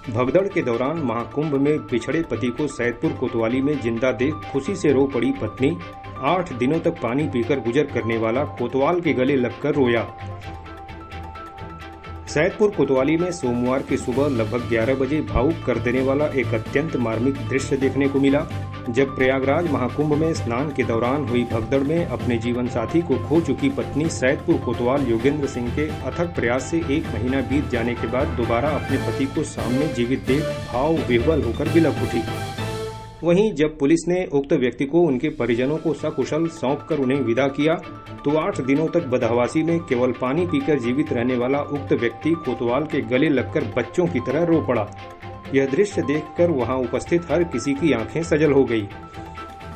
भगदड़ के दौरान महाकुंभ में बिछड़े पति को सैदपुर कोतवाली में जिंदा देख खुशी से रो पड़ी पत्नी। 8 दिनों तक पानी पीकर गुजर करने वाला कोतवाल के गले लगकर रोया। सैदपुर कोतवाली में सोमवार की सुबह लगभग 11 बजे भावुक कर देने वाला एक अत्यंत मार्मिक दृश्य देखने को मिला, जब प्रयागराज महाकुंभ में स्नान के दौरान हुई भगदड़ में अपने जीवन साथी को खो चुकी पत्नी सैदपुर कोतवाल योगेंद्र सिंह के अथक प्रयास से 1 महीना बीत जाने के बाद दोबारा अपने पति को सामने जीवित देख भाव विह्वल होकर बिलख उठी। वहीं जब पुलिस ने उक्त व्यक्ति को उनके परिजनों को सकुशल सौंपकर उन्हें विदा किया, तो 8 दिनों तक बदहवासी में केवल पानी पीकर जीवित रहने वाला उक्त व्यक्ति कोतवाल के गले लगकर बच्चों की तरह रो पड़ा। यह दृश्य देखकर वहां उपस्थित हर किसी की आंखें सजल हो गई।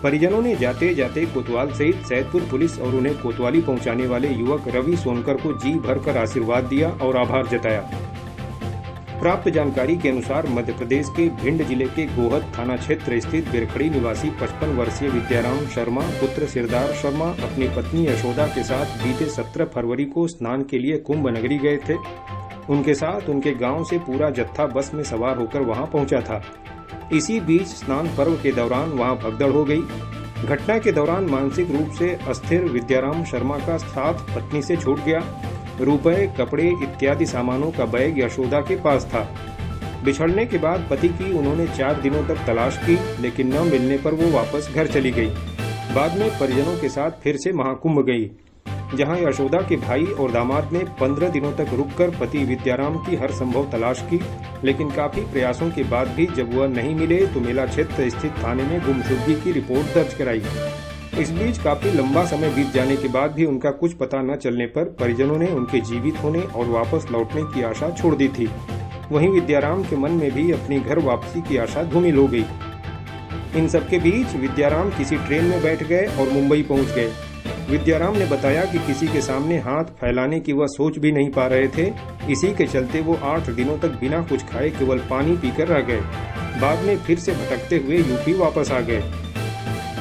परिजनों ने जाते जाते कोतवाल सहित सैदपुर पुलिस और उन्हें कोतवाली पहुंचाने वाले युवक रवि सोनकर को जी भरकर आशीर्वाद दिया और आभार जताया। प्राप्त जानकारी के अनुसार मध्य प्रदेश के भिंड जिले के गोहद थाना क्षेत्र स्थित बिरखड़ी निवासी 55 वर्षीय विद्याराम शर्मा पुत्र सिरदार शर्मा अपनी पत्नी यशोदा के साथ बीते 17 फरवरी को स्नान के लिए कुंभ नगरी गए थे। उनके साथ उनके गांव से पूरा जत्था बस में सवार होकर वहां पहुंचा था। इसी बीच स्नान पर्व के दौरान वहां भगदड़ हो गई। घटना के दौरान मानसिक रूप से अस्थिर विद्याराम शर्मा का साथ पत्नी से छूट गया। रुपए, कपड़े इत्यादि सामानों का बैग यशोदा के पास था। बिछड़ने के बाद पति की उन्होंने 4 दिनों तक तलाश की, लेकिन न मिलने पर वो वापस घर चली गई। बाद में परिजनों के साथ फिर से महाकुंभ गई, जहां यशोदा के भाई और दामाद ने 15 दिनों तक रुककर पति विद्याराम की हर संभव तलाश की, लेकिन काफी प्रयासों के बाद भी जब वह नहीं मिले तो मेला क्षेत्र स्थित थाने में गुमशुदगी की रिपोर्ट दर्ज कराई। इस बीच काफी लंबा समय बीत जाने के बाद भी उनका कुछ पता न चलने पर परिजनों ने उनके जीवित होने और वापस लौटने की आशा छोड़ दी थी। वहीं विद्याराम के मन में भी अपनी घर वापसी की आशा धूमिल हो गई। इन सबके बीच विद्याराम किसी ट्रेन में बैठ गए और मुंबई पहुंच गए। विद्याराम ने बताया कि किसी के सामने हाथ फैलाने की वह सोच भी नहीं पा रहे थे। इसी के चलते वो 8 दिनों तक बिना कुछ खाए केवल पानी पीकर रह गए। बाद में फिर से भटकते हुए यूपी वापस आ गए।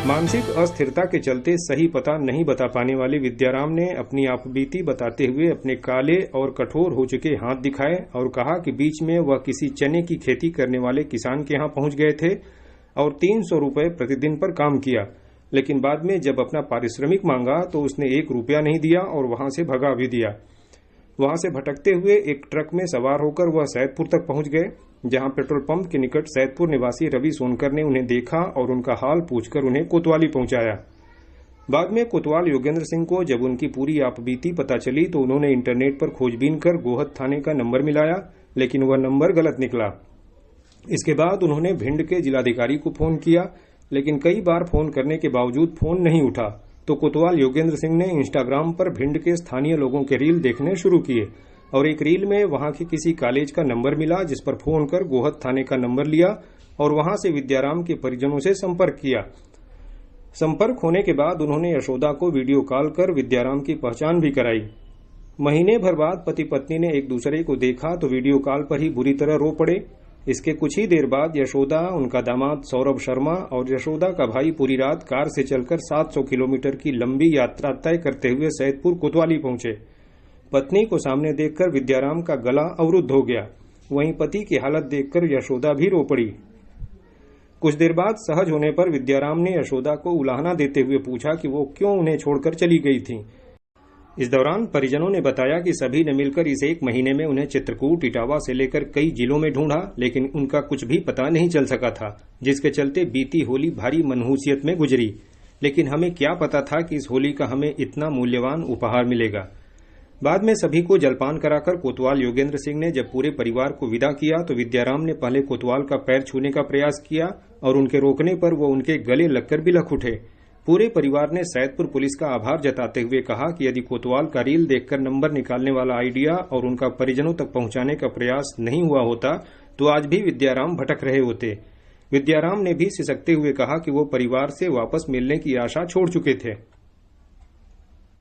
मानसिक अस्थिरता के चलते सही पता नहीं बता पाने वाले विद्याराम ने अपनी आपबीती बताते हुए अपने काले और कठोर हो चुके हाथ दिखाए और कहा कि बीच में वह किसी चने की खेती करने वाले किसान के यहाँ पहुंच गए थे और 300 रुपए प्रतिदिन पर काम किया, लेकिन बाद में जब अपना पारिश्रमिक मांगा तो उसने 1 रुपया नहीं दिया और वहां से भगा भी दिया। वहां से भटकते हुए एक ट्रक में सवार होकर वह सैदपुर तक पहुंच गए, जहां पेट्रोल पंप के निकट सैदपुर निवासी रवि सोनकर ने उन्हें देखा और उनका हाल पूछकर उन्हें कोतवाली पहुंचाया। बाद में कोतवाल योगेंद्र सिंह को जब उनकी पूरी आपबीती पता चली तो उन्होंने इंटरनेट पर खोजबीन कर गोहद थाने का नंबर मिलाया, लेकिन वह नंबर गलत निकला। इसके बाद उन्होंने भिंड के जिलाधिकारी को फोन किया, लेकिन कई बार फोन करने के बावजूद फोन नहीं उठा। तो कोतवाल योगेंद्र सिंह ने इंस्टाग्राम पर भिंड के स्थानीय लोगों के रील देखने शुरू किए और एक रील में वहां के किसी कॉलेज का नंबर मिला, जिस पर फोन कर गोहद थाने का नंबर लिया और वहां से विद्याराम के परिजनों से संपर्क किया। संपर्क होने के बाद उन्होंने यशोदा को वीडियो कॉल कर विद्याराम की पहचान भी कराई। महीने भर बाद पति पत्नी ने एक दूसरे को देखा तो वीडियो कॉल पर ही बुरी तरह रो पड़े। इसके कुछ ही देर बाद यशोदा, उनका दामाद सौरभ शर्मा और यशोदा का भाई पूरी रात कार से चलकर 700 किलोमीटर की लंबी यात्रा तय करते हुए सैदपुर कोतवाली पहुंचे। पत्नी को सामने देखकर विद्याराम का गला अवरुद्ध हो गया। वहीं पति की हालत देखकर यशोदा भी रो पड़ी। कुछ देर बाद सहज होने पर विद्याराम ने यशोदा को उलाहना देते हुए पूछा कि वो क्यों उन्हें छोड़कर चली गई थी। इस दौरान परिजनों ने बताया कि सभी ने मिलकर इस 1 महीने में उन्हें चित्रकूट, इटावा से लेकर कई जिलों में ढूंढा, लेकिन उनका कुछ भी पता नहीं चल सका था, जिसके चलते बीती होली भारी मनहूसियत में गुजरी। लेकिन हमें क्या पता था कि इस होली का हमें इतना मूल्यवान उपहार मिलेगा। बाद में सभी को जलपान कराकर कोतवाल योगेंद्र सिंह ने जब पूरे परिवार को विदा किया तो विद्याराम ने पहले कोतवाल का पैर छूने का प्रयास किया और उनके रोकने पर वो उनके गले लगकर बिलख उठे। पूरे परिवार ने सैदपुर पुलिस का आभार जताते हुए कहा कि यदि कोतवाल का रील देखकर नंबर निकालने वाला आइडिया और उनका परिजनों तक पहुंचाने का प्रयास नहीं हुआ होता तो आज भी विद्याराम भटक रहे होते। विद्याराम ने भी सिसकते हुए कहा कि वो परिवार से वापस मिलने की आशा छोड़ चुके थे।